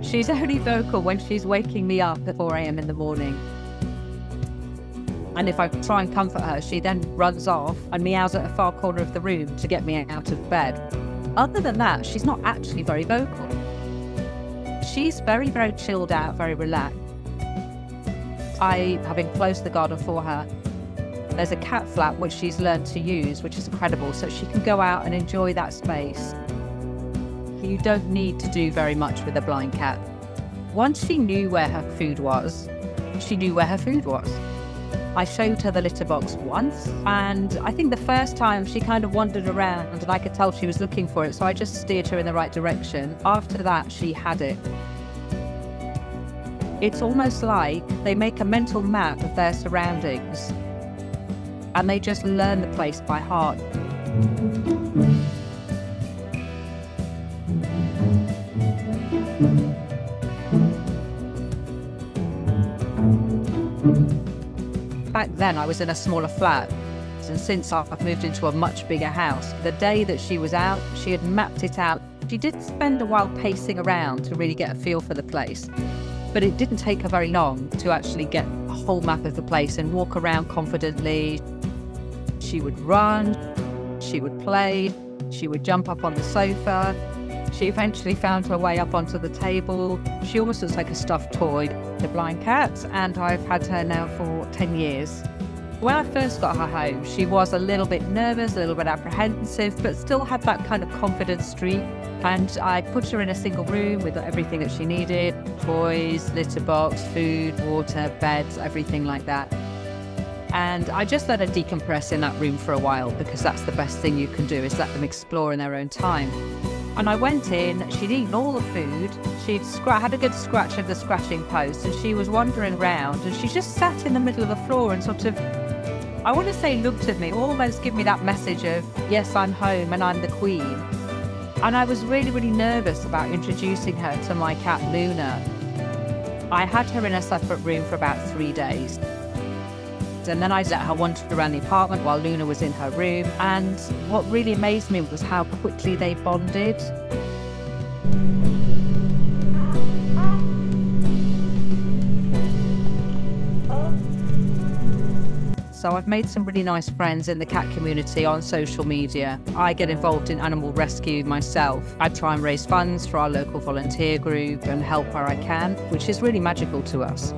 She's only vocal when she's waking me up at 4 a.m. in the morning. And if I try and comfort her, she then runs off and meows at a far corner of the room to get me out of bed. Other than that, she's not actually very vocal. She's very, very chilled out, very relaxed. Having closed the garden for her, there's a cat flap which she's learned to use, which is incredible, so she can go out and enjoy that space. You don't need to do very much with a blind cat. Once she knew where her food was, she knew where her food was. I showed her the litter box once, and I think the first time she kind of wandered around and I could tell she was looking for it, so I just steered her in the right direction. After that, she had it. It's almost like they make a mental map of their surroundings and they just learn the place by heart. Back then I was in a smaller flat, and since I've moved into a much bigger house, the day that she was out, she had mapped it out. She did spend a while pacing around to really get a feel for the place, but it didn't take her very long to actually get a whole map of the place and walk around confidently. She would run, she would play, she would jump up on the sofa. She eventually found her way up onto the table. She almost looks like a stuffed toy, the blind cat, and I've had her now for 10 years. When I first got her home, she was a little bit nervous, a little bit apprehensive, but still had that kind of confident streak. And I put her in a single room with everything that she needed: toys, litter box, food, water, beds, everything like that. And I just let her decompress in that room for a while, because that's the best thing you can do, is let them explore in their own time. And I went in, she'd eaten all the food, she'd had a good scratch of the scratching post, and she was wandering around, and she just sat in the middle of the floor and sort of, I want to say, looked at me, almost give me that message of, yes, I'm home and I'm the queen. And I was really, really nervous about introducing her to my cat Luna. I had her in a separate room for about 3 days. And then I let her wander around the apartment while Luna was in her room. And what really amazed me was how quickly they bonded. So I've made some really nice friends in the cat community on social media. I get involved in animal rescue myself. I try and raise funds for our local volunteer group and help where I can, which is really magical to us.